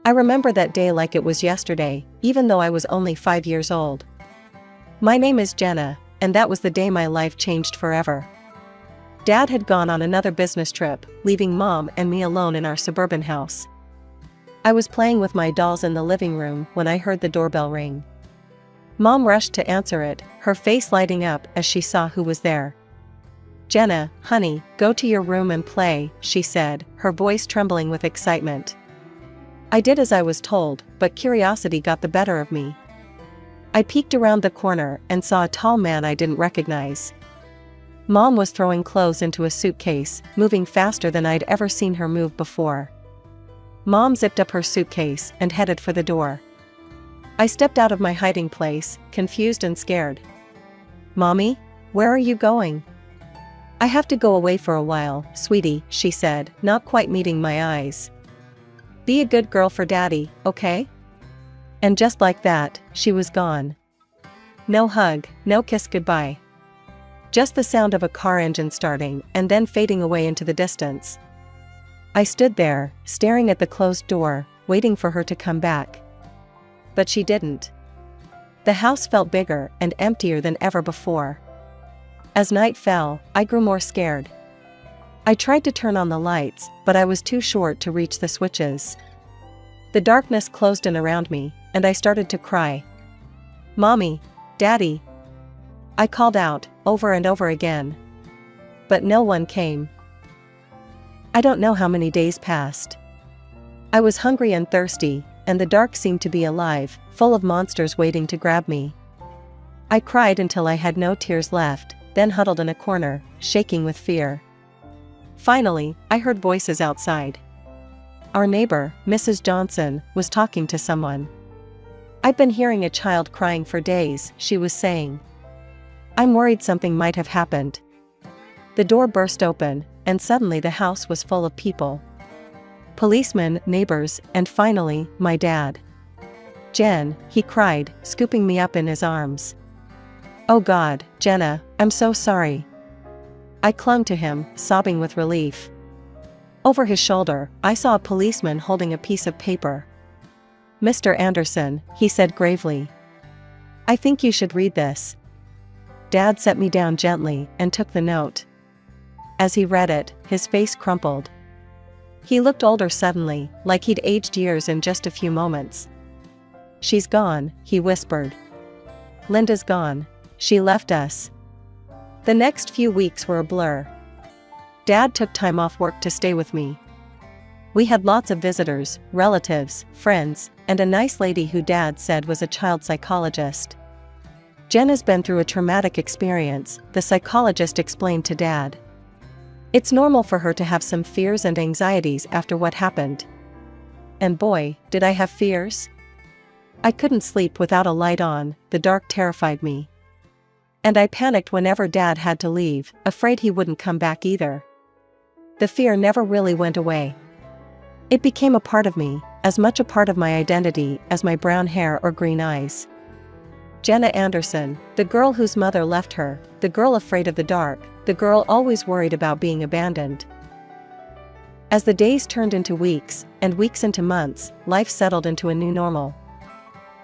I remember that day like it was yesterday, even though I was only 5 years old. My name is Jenna, and that was the day my life changed forever. Dad had gone on another business trip, leaving Mom and me alone in our suburban house. I was playing with my dolls in the living room when I heard the doorbell ring. Mom rushed to answer it, her face lighting up as she saw who was there. "Jenna, honey, go to your room and play," she said, her voice trembling with excitement. I did as I was told, but curiosity got the better of me. I peeked around the corner and saw a tall man I didn't recognize. Mom was throwing clothes into a suitcase, moving faster than I'd ever seen her move before. Mom zipped up her suitcase and headed for the door. I stepped out of my hiding place, confused and scared. "Mommy, where are you going?" "I have to go away for a while, sweetie," she said, not quite meeting my eyes. "Be a good girl for Daddy, okay?" And just like that, she was gone. No hug, no kiss goodbye. Just the sound of a car engine starting and then fading away into the distance. I stood there, staring at the closed door, waiting for her to come back. But she didn't. The house felt bigger and emptier than ever before. As night fell, I grew more scared. I tried to turn on the lights, but I was too short to reach the switches. The darkness closed in around me, and I started to cry. "Mommy, Daddy." I called out, over and over again. But no one came. I don't know how many days passed. I was hungry and thirsty, and the dark seemed to be alive, full of monsters waiting to grab me. I cried until I had no tears left, then huddled in a corner, shaking with fear. Finally, I heard voices outside. Our neighbor, Mrs. Johnson, was talking to someone. "I've been hearing a child crying for days," she was saying. "I'm worried something might have happened." The door burst open, and suddenly the house was full of people. Policemen, neighbors, and finally, my dad. "Jen," he cried, scooping me up in his arms. "Oh God, Jenna, I'm so sorry." I clung to him, sobbing with relief. Over his shoulder, I saw a policeman holding a piece of paper. "Mr. Anderson," he said gravely. "I think you should read this." Dad set me down gently and took the note. As he read it, his face crumpled. He looked older suddenly, like he'd aged years in just a few moments. "She's gone," he whispered. "Linda's gone. She left us." The next few weeks were a blur. Dad took time off work to stay with me. We had lots of visitors, relatives, friends, and a nice lady who Dad said was a child psychologist. "Jenna's been through a traumatic experience," the psychologist explained to Dad. "It's normal for her to have some fears and anxieties after what happened." And boy, did I have fears. I couldn't sleep without a light on, the dark terrified me. And I panicked whenever Dad had to leave, afraid he wouldn't come back either. The fear never really went away. It became a part of me, as much a part of my identity as my brown hair or green eyes. Jenna Anderson, the girl whose mother left her, the girl afraid of the dark, the girl always worried about being abandoned. As the days turned into weeks, and weeks into months, life settled into a new normal.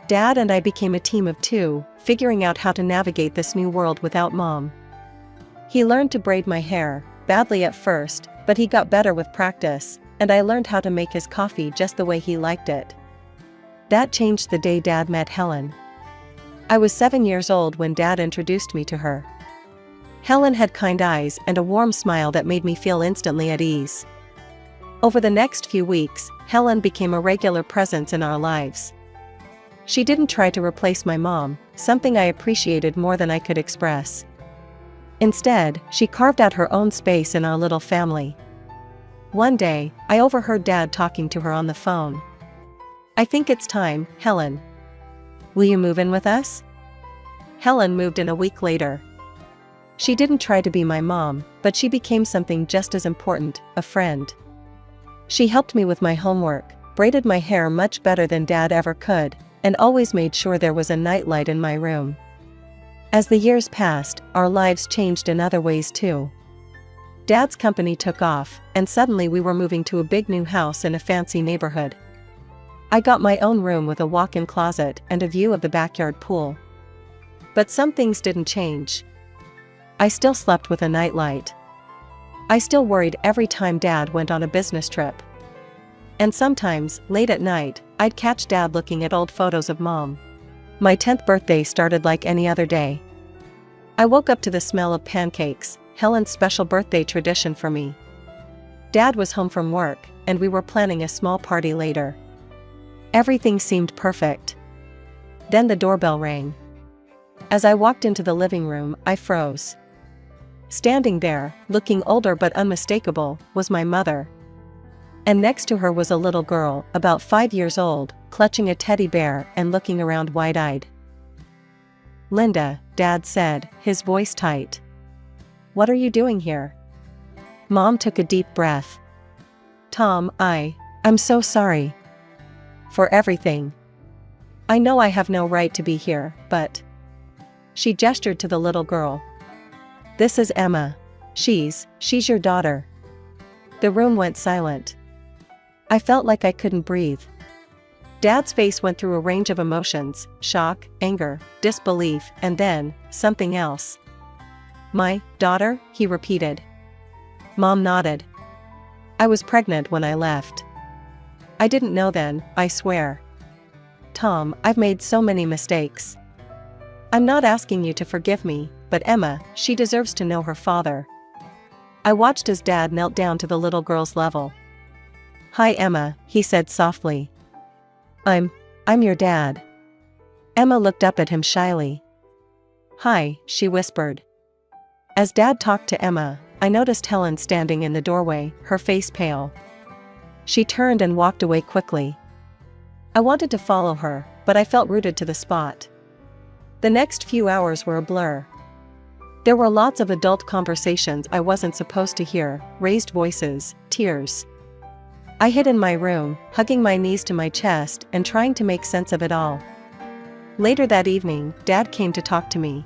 Dad and I became a team of two, figuring out how to navigate this new world without Mom. He learned to braid my hair, badly at first, but he got better with practice, and I learned how to make his coffee just the way he liked it. That changed the day Dad met Helen. I was 7 years old when Dad introduced me to her. Helen had kind eyes and a warm smile that made me feel instantly at ease. Over the next few weeks, Helen became a regular presence in our lives. She didn't try to replace my mom, something I appreciated more than I could express. Instead, she carved out her own space in our little family. One day, I overheard Dad talking to her on the phone. "I think it's time, Helen. Will you move in with us?" Helen moved in a week later. She didn't try to be my mom, but she became something just as important, a friend. She helped me with my homework, braided my hair much better than Dad ever could, and always made sure there was a nightlight in my room. As the years passed, our lives changed in other ways too. Dad's company took off, and suddenly we were moving to a big new house in a fancy neighborhood. I got my own room with a walk-in closet and a view of the backyard pool. But some things didn't change. I still slept with a nightlight. I still worried every time Dad went on a business trip. And sometimes, late at night, I'd catch Dad looking at old photos of Mom. My 10th birthday started like any other day. I woke up to the smell of pancakes, Helen's special birthday tradition for me. Dad was home from work, and we were planning a small party later. Everything seemed perfect. Then the doorbell rang. As I walked into the living room, I froze. Standing there, looking older but unmistakable, was my mother. And next to her was a little girl, about 5 years old, clutching a teddy bear and looking around wide-eyed. "Linda," Dad said, his voice tight. "What are you doing here?" Mom took a deep breath. "Tom, I'm so sorry. For everything. I know I have no right to be here, but..." She gestured to the little girl. "This is Emma. She's your daughter." The room went silent. I felt like I couldn't breathe. Dad's face went through a range of emotions: shock, anger, disbelief, and then, something else. "My daughter?" he repeated. Mom nodded. "I was pregnant when I left. I didn't know then, I swear. Tom, I've made so many mistakes. I'm not asking you to forgive me, but Emma, she deserves to know her father." I watched as Dad knelt down to the little girl's level. "Hi Emma," he said softly. I'm your dad." Emma looked up at him shyly. "Hi," she whispered. As Dad talked to Emma, I noticed Helen standing in the doorway, her face pale. She turned and walked away quickly. I wanted to follow her, but I felt rooted to the spot. The next few hours were a blur. There were lots of adult conversations I wasn't supposed to hear, raised voices, tears. I hid in my room, hugging my knees to my chest and trying to make sense of it all. Later that evening, Dad came to talk to me.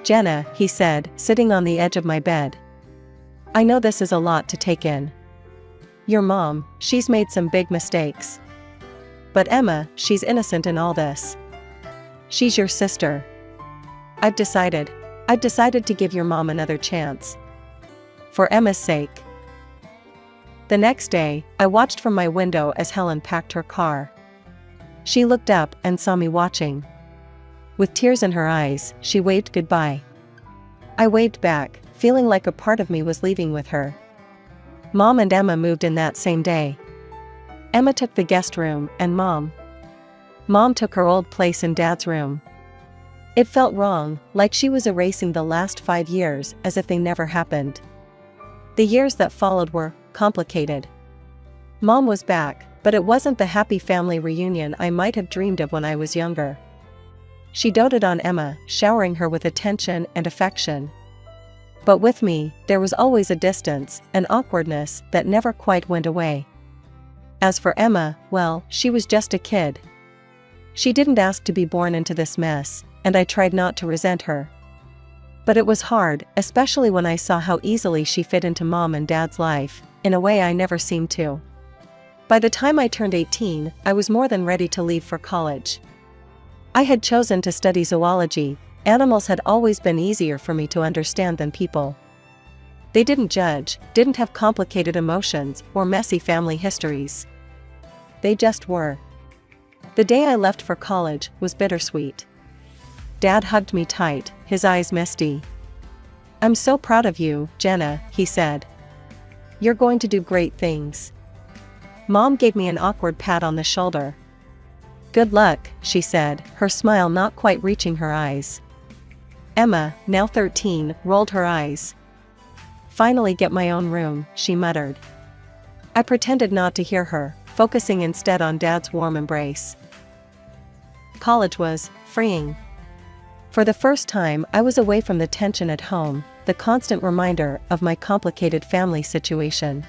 "Jenna," he said, sitting on the edge of my bed. "I know this is a lot to take in. Your mom, she's made some big mistakes. But Emma, she's innocent in all this. She's your sister. I've decided to give your mom another chance. For Emma's sake." The next day, I watched from my window as Helen packed her car. She looked up and saw me watching. With tears in her eyes, she waved goodbye. I waved back, feeling like a part of me was leaving with her. Mom and Emma moved in that same day. Emma took the guest room, and Mom took her old place in Dad's room. It felt wrong, like she was erasing the last 5 years as if they never happened. The years that followed were complicated. Mom was back, but it wasn't the happy family reunion I might have dreamed of when I was younger. She doted on Emma, showering her with attention and affection. But with me, there was always a distance, an awkwardness that never quite went away. As for Emma, well, she was just a kid. She didn't ask to be born into this mess, and I tried not to resent her. But it was hard, especially when I saw how easily she fit into Mom and Dad's life, in a way I never seemed to. By the time I turned 18, I was more than ready to leave for college. I had chosen to study zoology. Animals had always been easier for me to understand than people. They didn't judge, didn't have complicated emotions or messy family histories. They just were. The day I left for college was bittersweet. Dad hugged me tight, his eyes misty. "I'm so proud of you, Jenna," he said. "You're going to do great things." Mom gave me an awkward pat on the shoulder. "Good luck," she said, her smile not quite reaching her eyes. Emma, now 13, rolled her eyes. "Finally get my own room," she muttered. I pretended not to hear her, focusing instead on Dad's warm embrace. College was freeing. For the first time, I was away from the tension at home, the constant reminder of my complicated family situation.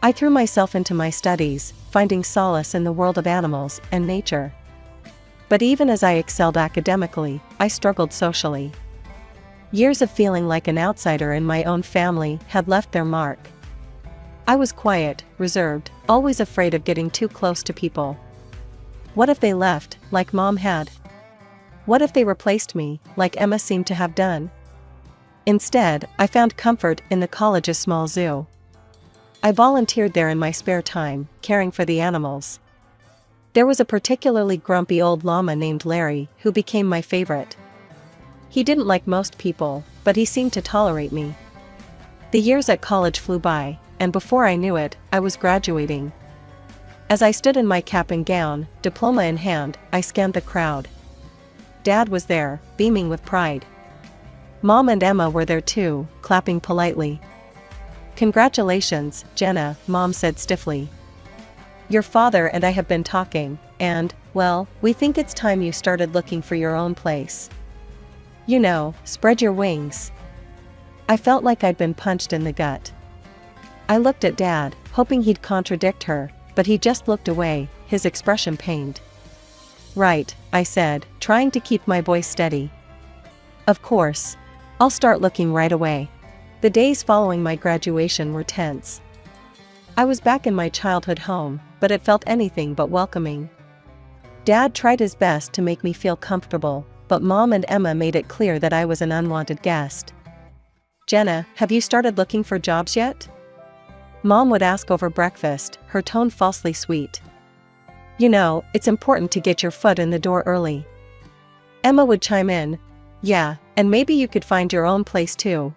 I threw myself into my studies, finding solace in the world of animals and nature. But even as I excelled academically, I struggled socially. Years of feeling like an outsider in my own family had left their mark. I was quiet, reserved, always afraid of getting too close to people. What if they left, like Mom had? What if they replaced me, like Emma seemed to have done? Instead, I found comfort in the college's small zoo. I volunteered there in my spare time, caring for the animals. There was a particularly grumpy old llama named Larry who became my favorite. He didn't like most people, but he seemed to tolerate me. The years at college flew by, and before I knew it, I was graduating. As I stood in my cap and gown, diploma in hand, I scanned the crowd. Dad was there, beaming with pride. Mom and Emma were there too, clapping politely. "Congratulations, Jenna," Mom said stiffly. "Your father and I have been talking, and, well, we think it's time you started looking for your own place. You know, spread your wings." I felt like I'd been punched in the gut. I looked at Dad, hoping he'd contradict her, but he just looked away, his expression pained. "Right," I said, trying to keep my voice steady. "Of course. I'll start looking right away." The days following my graduation were tense. I was back in my childhood home, but it felt anything but welcoming. Dad tried his best to make me feel comfortable, but Mom and Emma made it clear that I was an unwanted guest. "Jenna, have you started looking for jobs yet?" Mom would ask over breakfast, her tone falsely sweet. "You know, it's important to get your foot in the door early." Emma would chime in, "Yeah, and maybe you could find your own place too.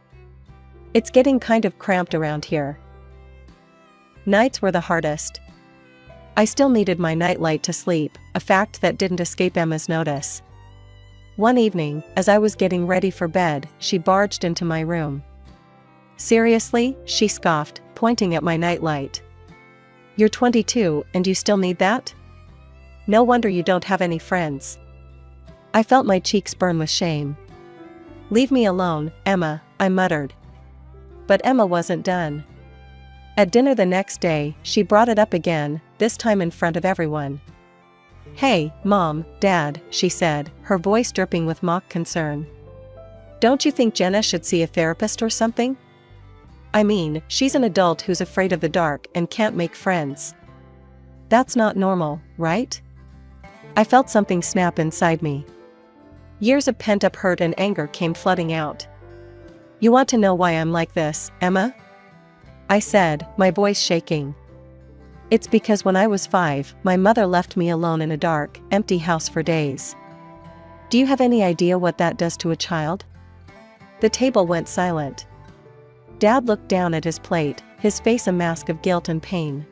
It's getting kind of cramped around here." Nights were the hardest. I still needed my nightlight to sleep, a fact that didn't escape Emma's notice. One evening, as I was getting ready for bed, she barged into my room. "Seriously?" she scoffed, pointing at my nightlight. "You're 22 and you still need that? No wonder you don't have any friends." I felt my cheeks burn with shame. "Leave me alone, Emma," I muttered. But Emma wasn't done. At dinner the next day, she brought it up again, this time in front of everyone. "Hey, Mom, Dad," she said, her voice dripping with mock concern. "Don't you think Jenna should see a therapist or something? I mean, she's an adult who's afraid of the dark and can't make friends. That's not normal, right?" I felt something snap inside me. Years of pent-up hurt and anger came flooding out. "You want to know why I'm like this, Emma?" I said, my voice shaking. "It's because when I was 5, my mother left me alone in a dark, empty house for days. Do you have any idea what that does to a child?" The table went silent. Dad looked down at his plate, his face a mask of guilt and pain.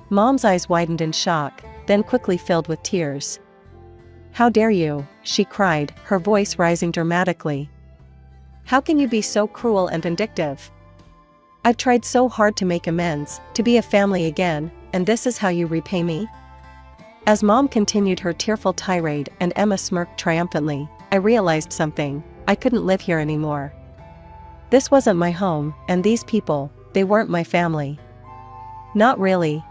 Mom's eyes widened in shock, then quickly filled with tears. "How dare you?" she cried, her voice rising dramatically. "How can you be so cruel and vindictive? I've tried so hard to make amends, to be a family again, and this is how you repay me?" As Mom continued her tearful tirade and Emma smirked triumphantly, I realized something. I couldn't live here anymore. This wasn't my home, and these people, they weren't my family. Not really.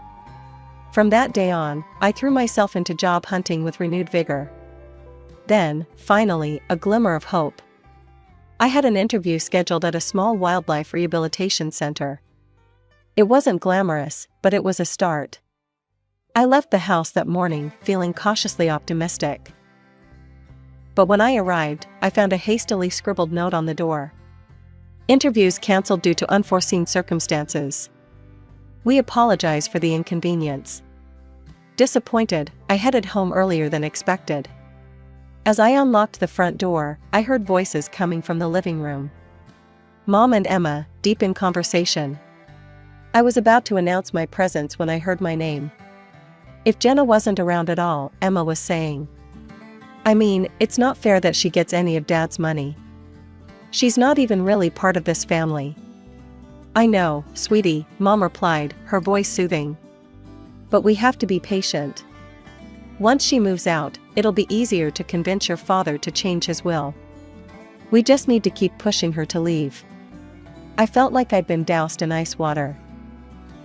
From that day on, I threw myself into job hunting with renewed vigor. Then, finally, a glimmer of hope. I had an interview scheduled at a small wildlife rehabilitation center. It wasn't glamorous, but it was a start. I left the house that morning, feeling cautiously optimistic. But when I arrived, I found a hastily scribbled note on the door. "Interviews canceled due to unforeseen circumstances. We apologize for the inconvenience." Disappointed, I headed home earlier than expected. As I unlocked the front door, I heard voices coming from the living room. Mom and Emma, deep in conversation. I was about to announce my presence when I heard my name. "If Jenna wasn't around at all," Emma was saying. "I mean, it's not fair that she gets any of Dad's money. She's not even really part of this family." "I know, sweetie," Mom replied, her voice soothing. "But we have to be patient. Once she moves out, it'll be easier to convince your father to change his will. We just need to keep pushing her to leave." I felt like I'd been doused in ice water.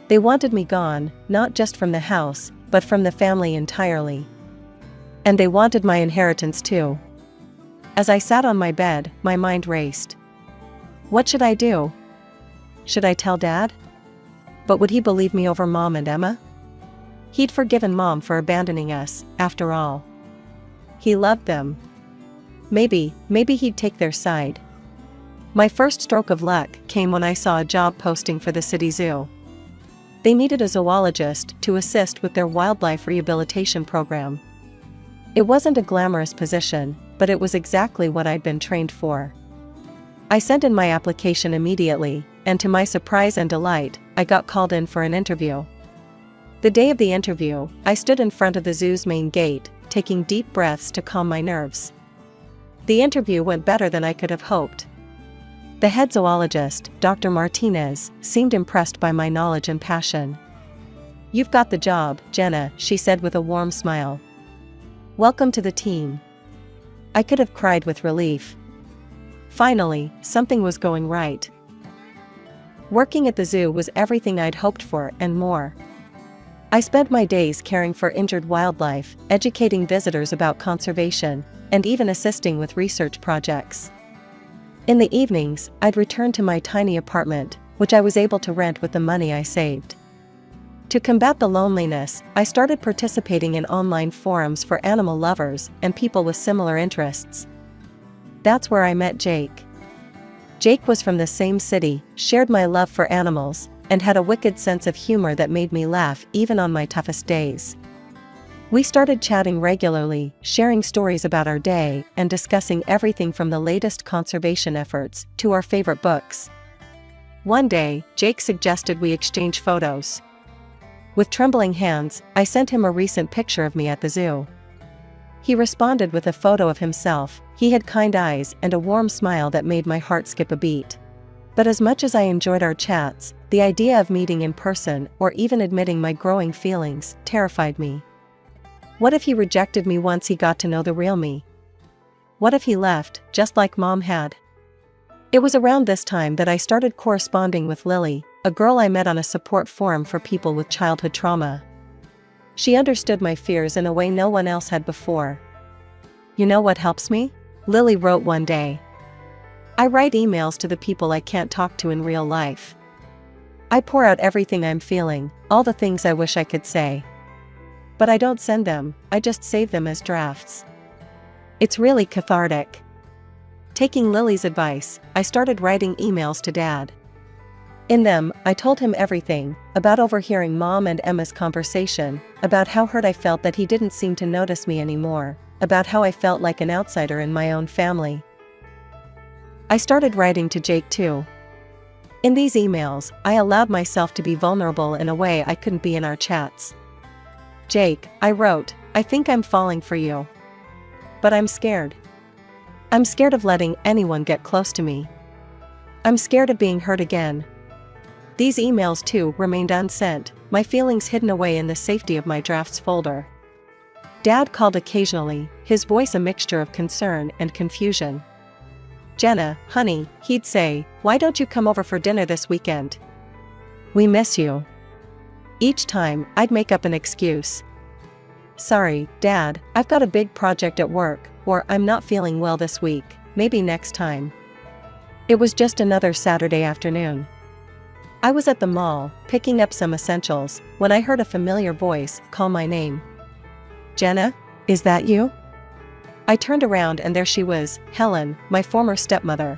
They wanted me gone, not just from the house, but from the family entirely. And they wanted my inheritance too. As I sat on my bed, my mind raced. What should I do? Should I tell Dad? But would he believe me over Mom and Emma? He'd forgiven Mom for abandoning us, after all. He loved them. Maybe he'd take their side. My first stroke of luck came when I saw a job posting for the city zoo. They needed a zoologist to assist with their wildlife rehabilitation program. It wasn't a glamorous position, but it was exactly what I'd been trained for. I sent in my application immediately, and to my surprise and delight, I got called in for an interview. The day of the interview, I stood in front of the zoo's main gate, taking deep breaths to calm my nerves. The interview went better than I could have hoped. The head zoologist, Dr. Martinez, seemed impressed by my knowledge and passion. "You've got the job, Jenna," she said with a warm smile. "Welcome to the team." I could have cried with relief. Finally, something was going right. Working at the zoo was everything I'd hoped for and more. I spent my days caring for injured wildlife, educating visitors about conservation, and even assisting with research projects. In the evenings, I'd return to my tiny apartment, which I was able to rent with the money I saved. To combat the loneliness, I started participating in online forums for animal lovers and people with similar interests. That's where I met Jake. Jake was from the same city, shared my love for animals, and had a wicked sense of humor that made me laugh even on my toughest days. We started chatting regularly, sharing stories about our day, and discussing everything from the latest conservation efforts to our favorite books. One day, Jake suggested we exchange photos. With trembling hands, I sent him a recent picture of me at the zoo. He responded with a photo of himself. He had kind eyes and a warm smile that made my heart skip a beat. But as much as I enjoyed our chats, the idea of meeting in person or even admitting my growing feelings terrified me. What if he rejected me once he got to know the real me? What if he left, just like Mom had? It was around this time that I started corresponding with Lily, a girl I met on a support forum for people with childhood trauma. She understood my fears in a way no one else had before. "You know what helps me?" Lily wrote one day. "I write emails to the people I can't talk to in real life. I pour out everything I'm feeling, all the things I wish I could say. But I don't send them, I just save them as drafts. It's really cathartic." Taking Lily's advice, I started writing emails to Dad. In them, I told him everything, about overhearing Mom and Emma's conversation, about how hurt I felt that he didn't seem to notice me anymore, about how I felt like an outsider in my own family. I started writing to Jake too. In these emails, I allowed myself to be vulnerable in a way I couldn't be in our chats. "Jake," I wrote, "I think I'm falling for you. But I'm scared. I'm scared of letting anyone get close to me. I'm scared of being hurt again." These emails too remained unsent, my feelings hidden away in the safety of my drafts folder. Dad called occasionally, his voice a mixture of concern and confusion. "Jenna, honey," he'd say, "why don't you come over for dinner this weekend? We miss you." Each time, I'd make up an excuse. "Sorry, Dad, I've got a big project at work," or "I'm not feeling well this week, maybe next time." It was just another Saturday afternoon. I was at the mall, picking up some essentials, when I heard a familiar voice call my name. "Jenna, is that you?" I turned around and there she was, Helen, my former stepmother.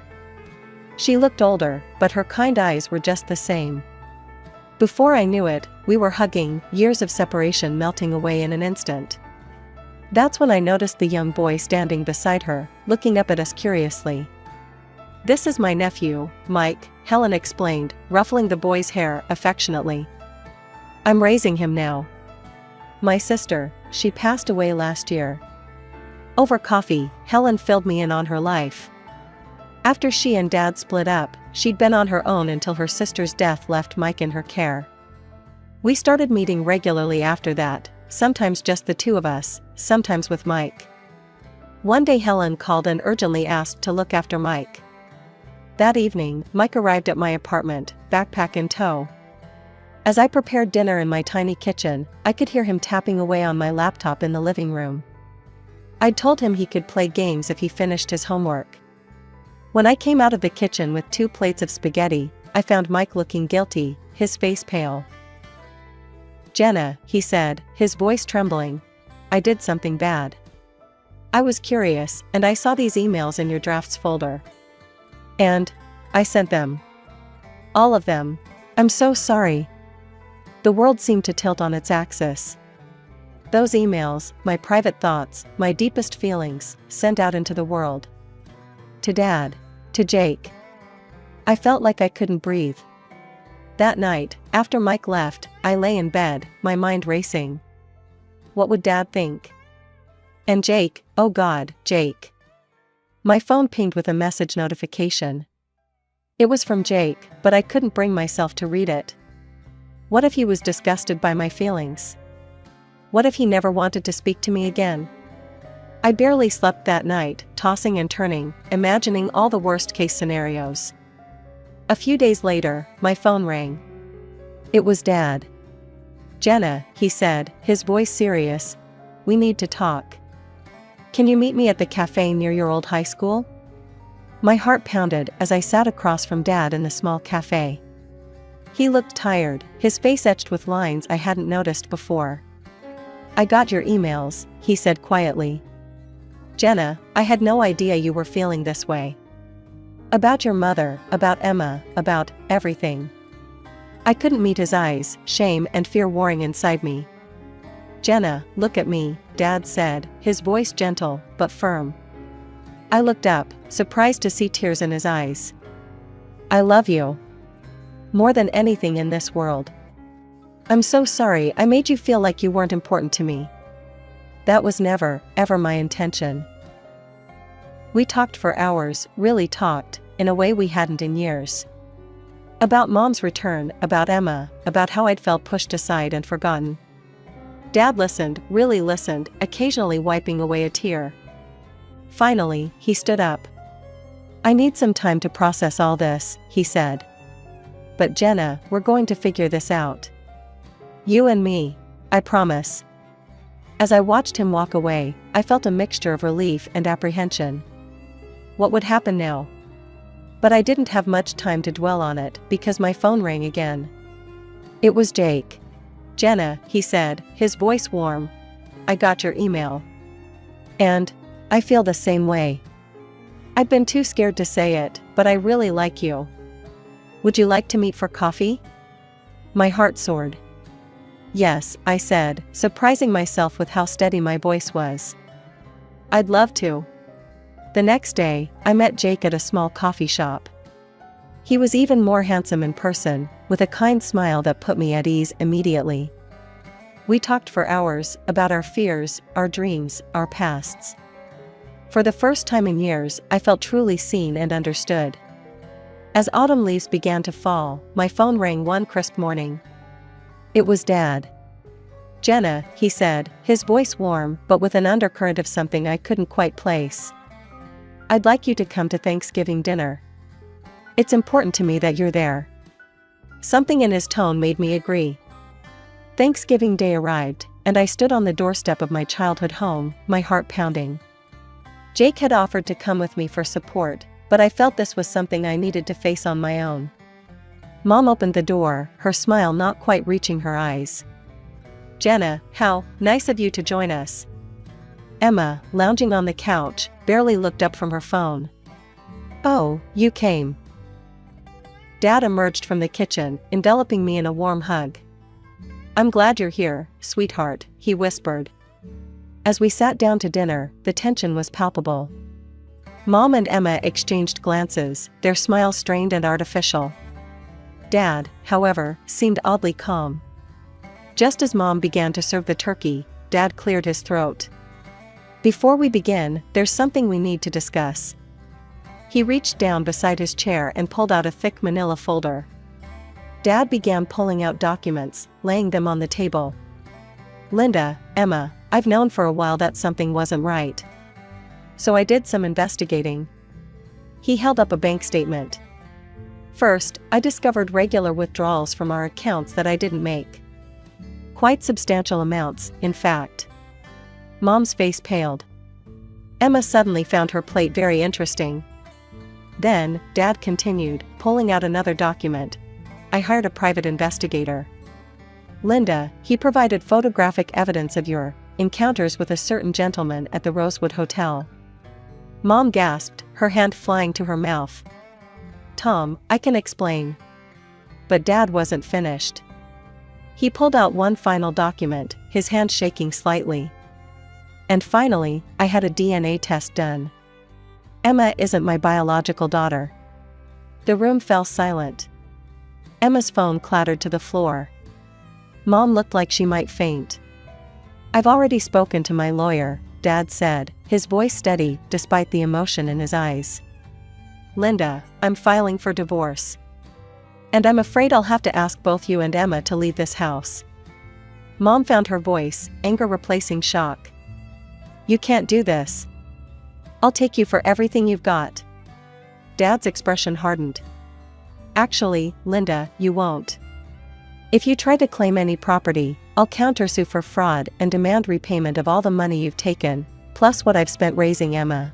She looked older, but her kind eyes were just the same. Before I knew it, we were hugging, years of separation melting away in an instant. That's when I noticed the young boy standing beside her, looking up at us curiously. "This is my nephew, Mike," Helen explained, ruffling the boy's hair affectionately. "I'm raising him now. My sister, she passed away last year." Over coffee, Helen filled me in on her life. After she and Dad split up, she'd been on her own until her sister's death left Mike in her care. We started meeting regularly after that, sometimes just the two of us, sometimes with Mike. One day Helen called and urgently asked to look after Mike. That evening, Mike arrived at my apartment, backpack in tow. As I prepared dinner in my tiny kitchen, I could hear him tapping away on my laptop in the living room. I'd told him he could play games if he finished his homework. When I came out of the kitchen with 2 plates of spaghetti, I found Mike looking guilty, his face pale. "Jenna," he said, his voice trembling. "I did something bad. I was curious, and I saw these emails in your drafts folder. And I sent them. All of them. I'm so sorry." The world seemed to tilt on its axis. Those emails, my private thoughts, my deepest feelings, sent out into the world. To Dad. To Jake. I felt like I couldn't breathe. That night, after Mike left, I lay in bed, my mind racing. What would Dad think? And Jake, oh God, Jake. My phone pinged with a message notification. It was from Jake, but I couldn't bring myself to read it. What if he was disgusted by my feelings? What if he never wanted to speak to me again? I barely slept that night, tossing and turning, imagining all the worst-case scenarios. A few days later, my phone rang. It was Dad. "Jenna," he said, his voice serious, "we need to talk. Can you meet me at the cafe near your old high school?" My heart pounded as I sat across from Dad in the small cafe. He looked tired, his face etched with lines I hadn't noticed before. "I got your emails," he said quietly. "Jenna, I had no idea you were feeling this way. About your mother, about Emma, about everything." I couldn't meet his eyes, shame and fear warring inside me. "Jenna, look at me," Dad said, his voice gentle but firm. I looked up, surprised to see tears in his eyes. "I love you. More than anything in this world. I'm so sorry I made you feel like you weren't important to me. That was never, ever my intention." We talked for hours, really talked, in a way we hadn't in years. About Mom's return, about Emma, about how I'd felt pushed aside and forgotten. Dad listened, really listened, occasionally wiping away a tear. Finally, he stood up. "I need some time to process all this," he said. "But Jenna, we're going to figure this out. You and me. I promise." As I watched him walk away, I felt a mixture of relief and apprehension. What would happen now? But I didn't have much time to dwell on it because my phone rang again. It was Jake. "Jenna," he said, his voice warm. "I got your email. And I feel the same way. I've been too scared to say it, but I really like you. Would you like to meet for coffee?" My heart soared. "Yes," I said, surprising myself with how steady my voice was. "I'd love to." The next day, I met Jake at a small coffee shop. He was even more handsome in person, with a kind smile that put me at ease immediately. We talked for hours, about our fears, our dreams, our pasts. For the first time in years, I felt truly seen and understood. As autumn leaves began to fall, my phone rang one crisp morning. It was Dad. "Jenna," he said, his voice warm but with an undercurrent of something I couldn't quite place. "I'd like you to come to Thanksgiving dinner. It's important to me that you're there." Something in his tone made me agree. Thanksgiving Day arrived, and I stood on the doorstep of my childhood home, my heart pounding. Jake had offered to come with me for support, but I felt this was something I needed to face on my own. Mom opened the door, her smile not quite reaching her eyes. "Jenna, how nice of you to join us." Emma, lounging on the couch, barely looked up from her phone. "Oh, you came." Dad emerged from the kitchen, enveloping me in a warm hug. "I'm glad you're here, sweetheart," he whispered. As we sat down to dinner, the tension was palpable. Mom and Emma exchanged glances, their smiles strained and artificial. Dad, however, seemed oddly calm. Just as Mom began to serve the turkey, Dad cleared his throat. "Before we begin, there's something we need to discuss." He reached down beside his chair and pulled out a thick manila folder. Dad began pulling out documents, laying them on the table. "Linda, Emma, I've known for a while that something wasn't right. So I did some investigating." He held up a bank statement. "First, I discovered regular withdrawals from our accounts that I didn't make. Quite substantial amounts, in fact." Mom's face paled. Emma suddenly found her plate very interesting. Then, Dad continued, pulling out another document. I hired a private investigator. Linda, he provided photographic evidence of your encounters with a certain gentleman at the Rosewood Hotel. Mom gasped, her hand flying to her mouth. Tom, I can explain. But Dad wasn't finished. He pulled out one final document, his hand shaking slightly. And finally, I had a DNA test done. Emma isn't my biological daughter. The room fell silent. Emma's phone clattered to the floor. Mom looked like she might faint. I've already spoken to my lawyer, Dad said, his voice steady despite the emotion in his eyes. Linda, I'm filing for divorce. And I'm afraid I'll have to ask both you and Emma to leave this house. Mom found her voice, anger replacing shock. You can't do this. I'll take you for everything you've got. Dad's expression hardened. Actually, Linda, you won't. If you try to claim any property, I'll countersue for fraud and demand repayment of all the money you've taken, plus what I've spent raising Emma.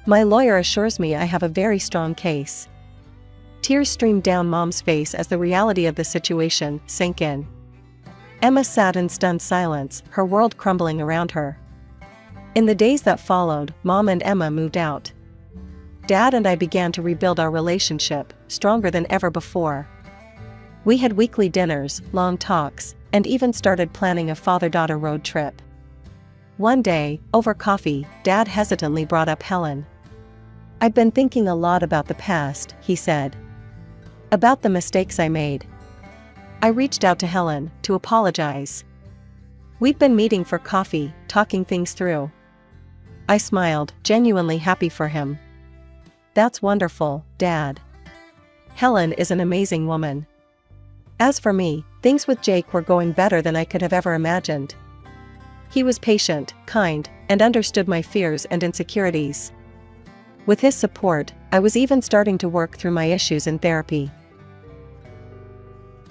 My lawyer assures me I have a very strong case. Tears streamed down Mom's face as the reality of the situation sank in. Emma sat in stunned silence, her world crumbling around her. In the days that followed, Mom and Emma moved out. Dad and I began to rebuild our relationship, stronger than ever before. We had weekly dinners, long talks, and even started planning a father-daughter road trip. One day, over coffee, Dad hesitantly brought up Helen. I've been thinking a lot about the past, he said. About the mistakes I made. I reached out to Helen to apologize. We'd been meeting for coffee, talking things through. I smiled, genuinely happy for him. That's wonderful, Dad. Helen is an amazing woman. As for me, things with Jake were going better than I could have ever imagined. He was patient, kind, and understood my fears and insecurities. With his support, I was even starting to work through my issues in therapy.